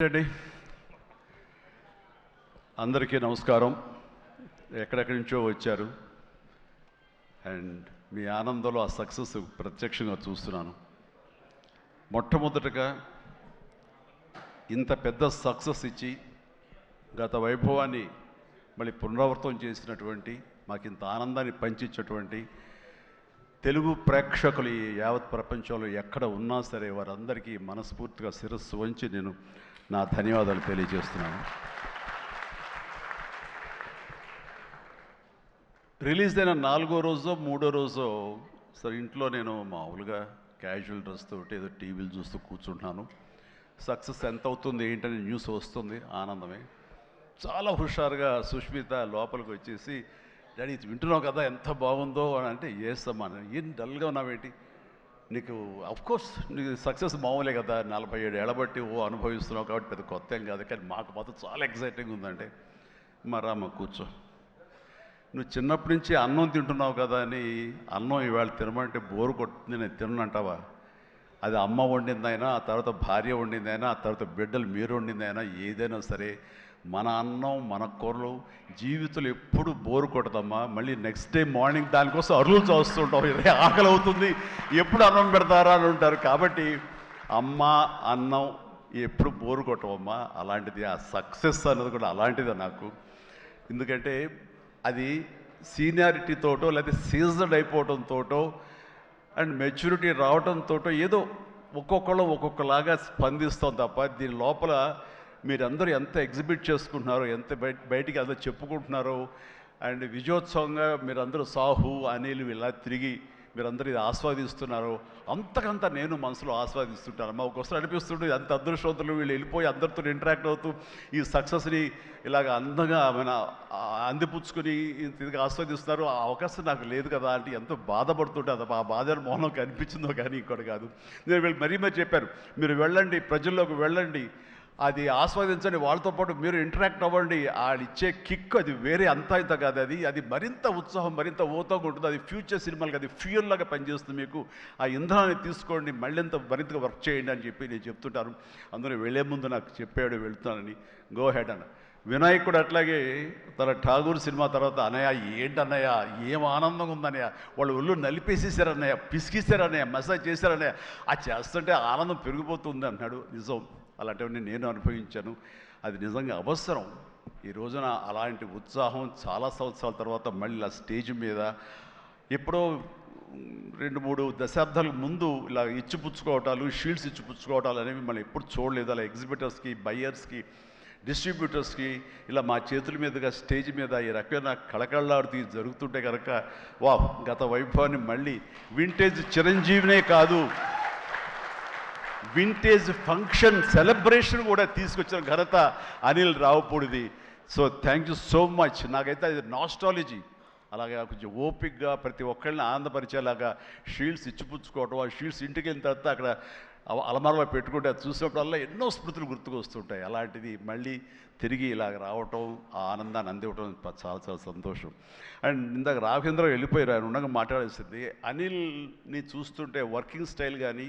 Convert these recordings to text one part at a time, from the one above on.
అండి అందరికీ నమస్కారం. ఎక్కడెక్కడి నుంచో వచ్చారు అండ్ మీ ఆనందంలో ఆ సక్సెస్ ప్రత్యక్షంగా చూస్తున్నాను. మొట్టమొదటగా ఇంత పెద్ద సక్సెస్ ఇచ్చి గత వైభవాన్ని మళ్ళీ పునరావృతం చేసినటువంటి మాకు ఇంత ఆనందాన్ని పంచించేటువంటి తెలుగు ప్రేక్షకులు ఈ యావత్ ప్రపంచంలో ఎక్కడ ఉన్నా సరే వారందరికీ మనస్ఫూర్తిగా శిరస్సు వంచి నేను నా ధన్యవాదాలు తెలియజేస్తున్నాను. రిలీజ్ అయిన 4వ రోజో 3వ రోజో సరే ఇంట్లో నేను మామూలుగా క్యాజువల్ డ్రెస్ తోటి ఏదో టీవీలు చూస్తూ కూర్చుంటున్నాను. సక్సెస్ ఎంత అవుతుంది ఏంటనే న్యూస్ వస్తుంది, ఆనందమే. చాలా హుషారుగా సుష్మిత లోపలికి వచ్చేసి, డాడీ వింటున్నావు కదా ఎంత బాగుందో అని అంటే, ఏసమ్మా ఏం డల్గా ఉన్నావేంటి, నీకు అఫ్కోర్స్ నీకు సక్సెస్ మామూలే కదా, 47 ఏళ్ళ బట్టి అనుభవిస్తున్నావు కాబట్టి పెద్ద కొత్త ఏం కాదు, కానీ మాకు మాత్రం చాలా ఎక్సైటింగ్ ఉందంటే, మరమ్మ కూర్చో, నువ్వు చిన్నప్పటి నుంచి అన్నం తింటున్నావు కదా అని అన్నం ఇవాళ తినమంటే బోరు కొట్టుతుంది, నేను తిననంటావా? అది అమ్మ వండిందైనా, ఆ తర్వాత భార్య వండిందైనా, ఆ తర్వాత బిడ్డలు మీరు వండిందైనా, ఏదైనా సరే మన అన్నం మన కూరలు జీవితంలో ఎప్పుడు బోరు కొట్టదమ్మా. మళ్ళీ నెక్స్ట్ డే మార్నింగ్ దానికోసం అరువులు చూస్తుంటాం, ఇదే ఆకలి అవుతుంది, ఎప్పుడు అన్నం పెడతారా అని ఉంటారు. కాబట్టి అమ్మ అన్నం ఎప్పుడు బోరు కొట్టవమ్మా. అలాంటిది ఆ సక్సెస్ అన్నది కూడా అలాంటిదే నాకు. ఎందుకంటే అది సీనియారిటీతోటో లేకపోతే సీజన్ అయిపోవడంతోటో అండ్ మెచ్యూరిటీ రావడంతో ఏదో ఒక్కొక్కళ్ళు ఒక్కొక్కలాగా స్పందిస్తాం తప్ప, దీని లోపల మీరందరూ ఎంత ఎగ్జిబిట్ చేసుకుంటున్నారో, ఎంత బయటికి అందరూ చెప్పుకుంటున్నారో, అండ్ విజయోత్సవంగా మీరందరూ సాహు అనిల్ ఇలా తిరిగి మీరందరూ ఇది ఆస్వాదిస్తున్నారో, అంతకంత నేను మనసులో ఆస్వాదిస్తుంటాను. మా ఒకసారి అనిపిస్తుంటే అంత అదృష్టవంతులు వీళ్ళు వెళ్ళిపోయి అందరితో ఇంటరాక్ట్ అవుతూ ఈ సక్సెస్ని ఇలాగ అందంగా మన అందిపుచ్చుకొని తిరిగి ఆస్వాదిస్తున్నారు. ఆ అవకాశం నాకు లేదు కదా అంటే ఎంతో బాధపడుతుంటే అది ఆ బాధ మౌనం కనిపించిందో కానీ ఇంకోటి కాదు. నేను వీళ్ళు మరీ చెప్పారు, మీరు వెళ్ళండి, ప్రజల్లోకి వెళ్ళండి, అది ఆస్వాదించండి, వాళ్ళతో పాటు మీరు ఇంటరాక్ట్ అవ్వండి, ఆడిచ్చే కిక్ అది వేరే అంతా ఇంత కాదు, అది మరింత ఉత్సాహం మరింత ఊతంగా ఉంటుంది. అది ఫ్యూచర్ సినిమాలకి అది ఫ్యూయల్ లాగా పనిచేస్తుంది. మీకు ఆ ఇంధనాన్ని తీసుకోండి, మరింతగా వర్క్ చేయండి అని చెప్పి నేను చెప్తుంటాను. అందులో వెళ్ళే ముందు నాకు చెప్పాడు వెళ్తానని, గో హెడ్ అన్న. వినాయక్ కూడా అట్లాగే తన ఠాగూర్ సినిమా తర్వాత, అన్నయ్య ఏంటన్నయ్య ఏం ఆనందంగా ఉందన్నయ్య, వాళ్ళు ఒళ్ళు నలిపేసేసారన్నయ్య, పిసికిసారన్నయ్య, మసాజ్ చేశారన్నయ్య, ఆ చేస్తుంటే ఆనందం పెరిగిపోతుంది అన్నాడు. నిజం, అలాంటివన్నీ నేను అనుభవించాను. అది నిజంగా అవసరం. ఈ రోజున అలాంటి ఉత్సాహం చాలా సంవత్సరాల తర్వాత మళ్ళీ ఆ స్టేజ్ మీద ఎప్పుడో 2-3 దశాబ్దాల ముందు ఇలా ఇచ్చిపుచ్చుకోవటాలు, షీల్డ్స్ ఇచ్చిపుచ్చుకోవటాలు అనేవి మనం ఎప్పుడు చూడలేదు. అలా ఎగ్జిబిటర్స్కి, బయ్యర్స్కి, డిస్ట్రిబ్యూటర్స్కి ఇలా మా చేతుల మీదుగా స్టేజ్ మీద ఈ రకమైన కళకళలాడుతూ జరుగుతుంటే కనుక వా గత వైభవాన్ని మళ్ళీ వింటేజ్ చిరంజీవినే కాదు, వింటేజ్ ఫంక్షన్ సెలబ్రేషన్ కూడా తీసుకొచ్చిన ఘనత అనిల్ రావుపూడిది. So thank you so much. నాకైతే అది నాస్టాలజీ. అలాగే కొంచెం ఓపిక్గా ప్రతి ఒక్కళ్ళని ఆనందపరిచేలాగా షీల్డ్స్ ఇచ్చిపుచ్చుకోవటం, ఆ షీల్డ్స్ ఇంటికి వెళ్ళిన తర్వాత అక్కడ అలమారలో పెట్టుకుంటే అది చూసినప్పుడల్లా ఎన్నో స్మృతులు గుర్తుకు వస్తుంటాయి. అలాంటిది మళ్ళీ తిరిగి ఇలాగ రావటం, ఆ ఆనందాన్ని అందివ్వటం చాలా చాలా సంతోషం. అండ్ ఇందాక రాఘవేంద్ర వెళ్ళిపోయారు, ఆయన ఉండగా మాట్లాడేసింది. అనిల్ని చూస్తుంటే వర్కింగ్ స్టైల్ కానీ,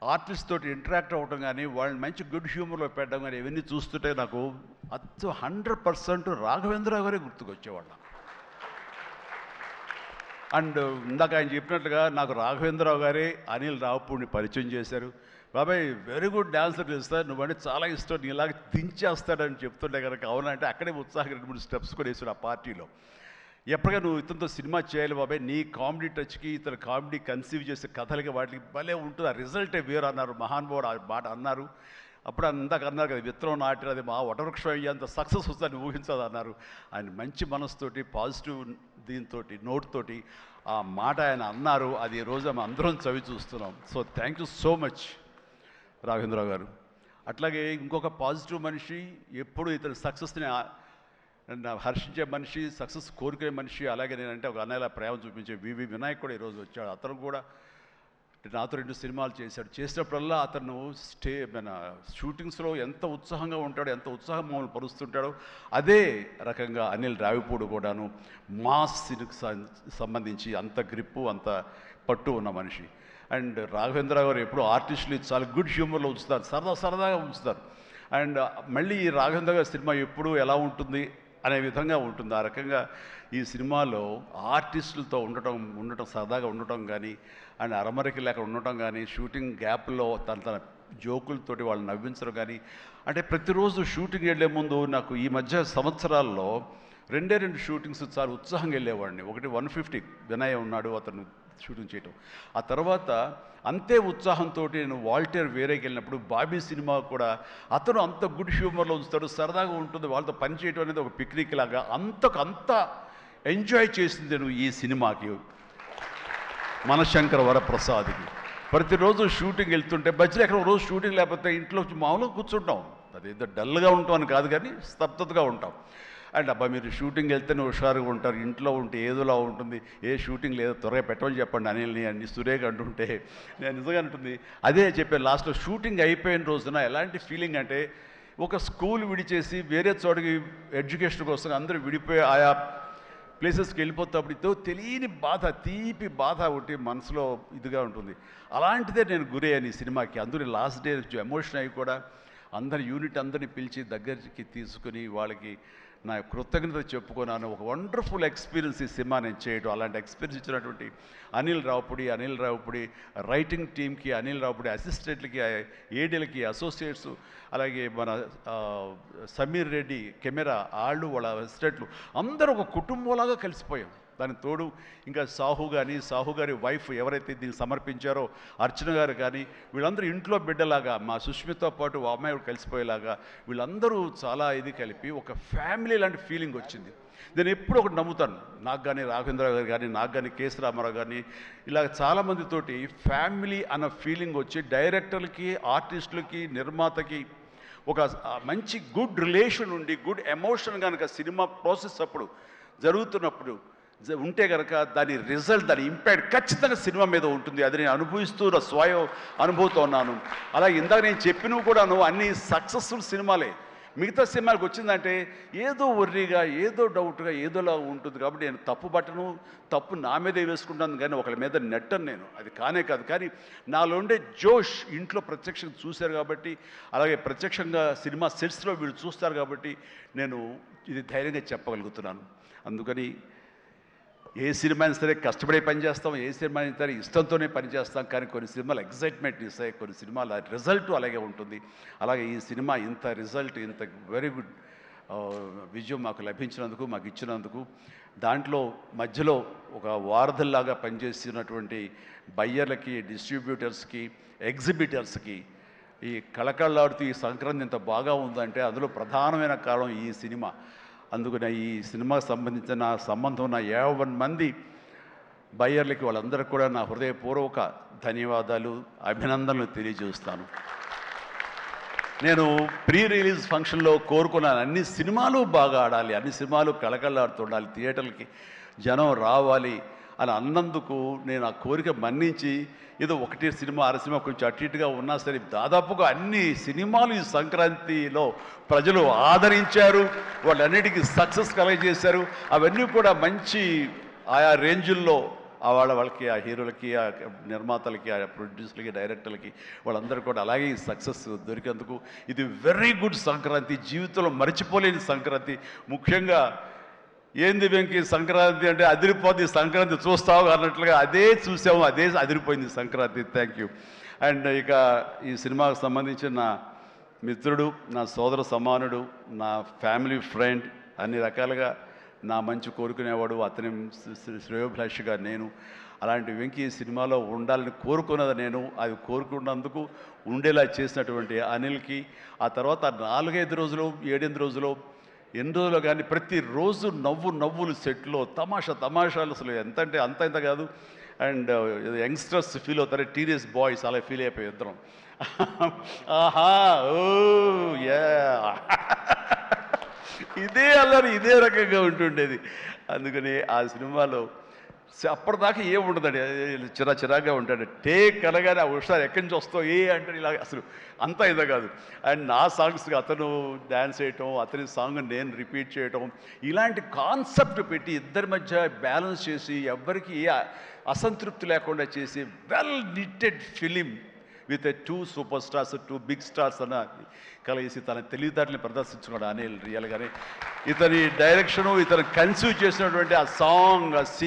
ఆర్టిస్ట్ తోటి ఇంటరాక్ట్ అవ్వటం కానీ, వాళ్ళని మంచి గుడ్ హ్యూమర్లో పెట్టడం కానీ, ఇవన్నీ చూస్తుంటే నాకు 100% రాఘవేంద్రరావు గారే గుర్తుకొచ్చేవాళ్ళ. అండ్ ఇందాక ఆయన చెప్పినట్లుగా నాకు రాఘవేంద్రరావు గారే అనిల్ రావుపూడిని పరిచయం చేశారు. బాబాయ్ వెరీ గుడ్ డాన్సర్ చేస్తారు, నువ్వంటే చాలా ఇష్టం, నీ ఇలాగ దించేస్తాడని చెప్తుంటే కనుక అవునంటే అక్కడే ఉత్సాహం 2-3 స్టెప్స్ కూడా వేసాడు ఆ పార్టీలో. ఎప్పటిగా నువ్వు ఇతనితో సినిమా చేయాలి బాబాయ్, నీ కామెడీ టచ్కి, ఇతను కామెడీ కన్సీవ్ చేసే కథలకి వాటికి భలే ఉంటుంది, ఆ రిజల్టే వేరు అన్నారు. మహానుభావుడు ఆ మాట అన్నారు. అప్పుడు ఇందాక అన్నారు కదా, విత్తనం నాటిన అది మా వటవృక్షం అయ్యేంత సక్సెస్ వస్తుందని ఊహించదు అన్నారు. ఆయన మంచి మనసుతోటి, పాజిటివ్ దీంతో, నోట్తోటి ఆ మాట ఆయన అన్నారు. అది ఈ రోజు అందరం చవి చూస్తున్నాం. So thank you so much Raghavendra Rao గారు. అట్లాగే ఇంకొక పాజిటివ్ మనిషి, ఎప్పుడు ఇతని సక్సెస్ని హర్షించే మనిషి, సక్సెస్ కోరుకునే మనిషి. అలాగే నేనంటే ఒక అన్నయ్యలా ప్రేమ చూపించే వివి వినాయక్ కూడా ఈరోజు వచ్చాడు. అతను కూడా నాతో 2 సినిమాలు చేశాడు. చేసినప్పుడల్లా అతను మన షూటింగ్స్లో ఎంత ఉత్సాహంగా ఉంటాడో, ఎంత ఉత్సాహం మమ్మల్ని పరుస్తుంటాడో, అదే రకంగా అనిల్ రావిపూడి కూడాను మాస్కి సంబంధించి అంత గ్రిప్పు, అంత పట్టు ఉన్న మనిషి. అండ్ రాఘవేంద్ర గారు ఎప్పుడు ఆర్టిస్టులు చాలా గుడ్ హ్యూమర్లో ఉంచుతారు, సరదాగా ఉంచుతారు. అండ్ మళ్ళీ ఈ రాఘవేంద్ర గారి సినిమా ఎప్పుడు ఎలా ఉంటుంది అనే విధంగా ఉంటుంది. ఆ రకంగా ఈ సినిమాలో ఆర్టిస్టులతో ఉండటం సరదాగా ఉండటం కానీ, అండ్ అరమరికి లేక ఉండటం కానీ, షూటింగ్ గ్యాప్లో తన జోకులతోటి వాళ్ళు నవ్వించడం కానీ, అంటే ప్రతిరోజు షూటింగ్ వెళ్ళే ముందు నాకు ఈ మధ్య సంవత్సరాల్లో 2 షూటింగ్స్ చాలా ఉత్సాహంగా వెళ్ళేవాడిని. ఒకటి 150 వినయ్ ఉన్నాడు, అతను షూటింగ్ చేయటం. ఆ తర్వాత అంతే ఉత్సాహంతో నేను వాల్టర్ వేరేకి వెళ్ళినప్పుడు బాబీ సినిమా కూడా అతను అంత గుడ్ హ్యూమర్లో ఉంచుతాడు, సరదాగా ఉంటుంది, వాళ్ళతో పని చేయడం అనేది ఒక పిక్నిక్ లాగా అంత ఎంజాయ్ చేసింది నేను ఈ సినిమాకి, మనశంకర వరప్రసాద్కి. ప్రతిరోజు షూటింగ్ వెళ్తుంటే మధ్యలో ఎక్కడ రోజు షూటింగ్ లేకపోతే ఇంట్లో మామూలుగా కూర్చుంటాం, అదేదో డల్గా ఉంటాం అని కాదు కానీ స్తబ్దతగా ఉంటాం. అండ్ అబ్బా మీరు షూటింగ్ వెళ్తేనే హుషారుగా ఉంటారు, ఇంట్లో ఉంటే ఏదోలా ఉంటుంది, ఏ షూటింగ్ లేదో త్వరగా పెట్టమని చెప్పండి అనిల్ని అన్ని సురేఖ అంటుంటే నేను నిజంగా అంటుంది అదే చెప్పాను. లాస్ట్లో షూటింగ్ అయిపోయిన రోజున ఎలాంటి ఫీలింగ్ అంటే ఒక స్కూల్ విడిచేసి వేరే చోటికి ఎడ్యుకేషన్ కోసం అందరూ విడిపోయి ఆయా ప్లేసెస్కి వెళ్ళిపోతాప్పుడు తెలియని బాధ, తీపి బాధ ఒకటి మనసులో ఇదిగా ఉంటుంది. అలాంటిదే నేను గురయ్యాను ఈ సినిమాకి. అందరూ లాస్ట్ డే ఎమోషన్ అయ్యి కూడా అందరి యూనిట్ అందరినీ పిలిచి దగ్గరికి తీసుకుని వాళ్ళకి నా కృతజ్ఞత చెప్పుకున్నాను. ఒక వండర్ఫుల్ ఎక్స్పీరియన్స్ ఈ సినిమా నేను చేయడం. అలాంటి ఎక్స్పీరియన్స్ ఇచ్చినటువంటి అనిల్ రావుపూడి రైటింగ్ టీమ్కి, అనిల్ రావుపూడి అసిస్టెంట్లకి, ఏడీలకి, అసోసియేట్స్, అలాగే మన సమీర్ రెడ్డి కెమెరా వాళ్ళు, వాళ్ళ అసిస్టెంట్లు అందరూ ఒక కుటుంబంలాగా కలిసిపోయాం. దానికి తోడు ఇంకా సాహు గారి వైఫ్ ఎవరైతే దీన్ని సమర్పించారో అర్చన గారు కానీ, వీళ్ళందరూ ఇంట్లో బిడ్డలాగా మా సుష్మితో పాటు ఆ అమ్మాయి కలిసిపోయేలాగా వీళ్ళందరూ చాలా ఇది కలిపి ఒక ఫ్యామిలీ లాంటి ఫీలింగ్ వచ్చింది. నేను ఎప్పుడు ఒకటి నమ్ముతాను, నాకు కానీ రాఘవేంద్ర గారు కానీ, నాకు కానీ కేఎస్ రామారావు కానీ, ఇలా చాలామందితోటి ఫ్యామిలీ అన్న ఫీలింగ్ వచ్చి డైరెక్టర్లకి, ఆర్టిస్టులకి, నిర్మాతకి ఒక మంచి గుడ్ రిలేషన్ ఉండి గుడ్ ఎమోషన్ కనుక సినిమా ప్రాసెస్ అప్పుడు జరుగుతున్నప్పుడు ఉంటే కనుక దాని రిజల్ట్, దాని ఇంపాక్ట్ ఖచ్చితంగా సినిమా మీద ఉంటుంది. అది నేను అనుభవిస్తూ నా స్వయం అనుభూతో ఉన్నాను. అలాగే ఇందాక నేను చెప్పినవి కూడాను అన్ని సక్సెస్ఫుల్ సినిమాలే. మిగతా సినిమాలకు వచ్చిందంటే ఏదో వర్రీగా, ఏదో డౌట్గా, ఏదోలా ఉంటుంది. కాబట్టి నేను తప్పు నా మీదే వేసుకుంటాను కానీ ఒకళ్ళ మీద నెట్టను నేను, అది కానే కాదు. కానీ నాలో ఉండే జోష్ ఇంట్లో ప్రత్యక్షంగా చూశారు కాబట్టి, అలాగే ప్రత్యక్షంగా సినిమా సెట్స్లో వీళ్ళు చూస్తారు కాబట్టి నేను ఇది ధైర్యంగా చెప్పగలుగుతున్నాను. అందుకని ఏ సినిమా అయినా సరే కష్టపడే పనిచేస్తాం, ఏ సినిమా అయినా సరే ఇష్టంతోనే పనిచేస్తాం. కానీ కొన్ని సినిమాలు ఎగ్జైట్మెంట్ ఇస్తాయి, కొన్ని సినిమాల రిజల్ట్ అలాగే ఉంటుంది. అలాగే ఈ సినిమా ఇంత రిజల్ట్, ఇంత వెరీ గుడ్ విజయం మాకు లభించినందుకు, మాకు ఇచ్చినందుకు, దాంట్లో మధ్యలో ఒక వారధుల్లాగా పనిచేస్తున్నటువంటి బయ్యర్లకి, డిస్ట్రిబ్యూటర్స్కి, ఎగ్జిబిటర్స్కి, ఈ కళకళలాడుతూ ఈ సంక్రాంతి ఇంత బాగా ఉందంటే అందులో ప్రధానమైన కారణం ఈ సినిమా. అందుకని ఈ సినిమాకు సంబంధించిన సంబంధం ఉన్న 50 మంది బయ్యర్లకి, వాళ్ళందరికీ కూడా నా హృదయపూర్వక ధన్యవాదాలు, అభినందనలు తెలియజేస్తాను. నేను ప్రీ రిలీజ్ ఫంక్షన్లో కోరుకున్నాను అన్ని సినిమాలు బాగా ఆడాలి, అన్ని సినిమాలు కళకళలాడుతుండాలి, థియేటర్లకి జనం రావాలి అని అన్నందుకు నేను ఆ కోరిక మన్నించి ఏదో 1 సినిమా 6 సినిమా కొంచెం అటు ఇటుగా ఉన్నా సరే దాదాపుగా అన్ని సినిమాలు ఈ సంక్రాంతిలో ప్రజలు ఆదరించారు, వాళ్ళన్నిటికీ సక్సెస్ కలగజేశారు. అవన్నీ కూడా మంచి ఆయా రేంజుల్లో వాళ్ళకి, ఆ హీరోలకి, ఆ నిర్మాతలకి, ఆ ప్రొడ్యూసర్లకి, డైరెక్టర్లకి వాళ్ళందరూ కూడా అలాగే ఈ సక్సెస్ దొరికేందుకు ఇది వెరీ గుడ్ సంక్రాంతి, జీవితంలో మర్చిపోలేని సంక్రాంతి. ముఖ్యంగా ఏంది వెంకీ సంక్రాంతి అంటే అదిరిపోద్ది సంక్రాంతి చూస్తావు అన్నట్లుగా అదే చూసాము, అదే అదిరిపోయింది సంక్రాంతి. Thank you. అండ్ ఇక ఈ సినిమాకు సంబంధించిన నా మిత్రుడు, నా సోదర సమానుడు, నా ఫ్యామిలీ ఫ్రెండ్, అన్ని రకాలుగా నా మంచి కోరుకునేవాడు, అతని శ్రేయోభిలాషిగా నేను. అలాంటి వెంకీ ఈ సినిమాలో ఉండాలని కోరుకున్నది నేను, అది కోరుకున్నందుకు ఉండేలా చేసినటువంటి అనిల్కి, ఆ తర్వాత 4-5 రోజులు 7-8 రోజులు ఎన్ని రోజులు కానీ ప్రతిరోజు నవ్వులు సెట్లో తమాషాలు అసలు ఎంత అంటే అంత కాదు. అండ్ యంగ్స్టర్స్ ఫీల్ అవుతారు, టీనేజ్ బాయ్స్ అలా ఫీల్ అయిపోయి ఇద్దరం. ఆహా ఓ యా ఇదే అల్లరి ఇదే రకంగా ఉంటుండేది. అందుకని ఆ సినిమాలో అప్పటిదాకా ఏముండదండి, చిరాగా ఉంటాడు. టేక్ అనగానే ఆ హుషారు ఎక్కడి నుంచి వస్తావు అంటే ఇలా అసలు అంతా ఇదే కాదు. అండ్ నా సాంగ్స్కి అతను డ్యాన్స్ చేయటం, అతని సాంగ్ నేను రిపీట్ చేయటం, ఇలాంటి కాన్సెప్ట్ పెట్టి ఇద్దరి మధ్య బ్యాలెన్స్ చేసి ఎవ్వరికి ఏ అసంతృప్తి లేకుండా చేసి well knitted film with two super stars, two big stars అన్న కలిసి తన తెలివితేటల్ని ప్రదర్శించుకున్నాడు అనిల్ రియల్గానే. ఇతని డైరెక్షను, ఇతను కన్సీవ్ చేసినటువంటి ఆ సాంగ్, ఆ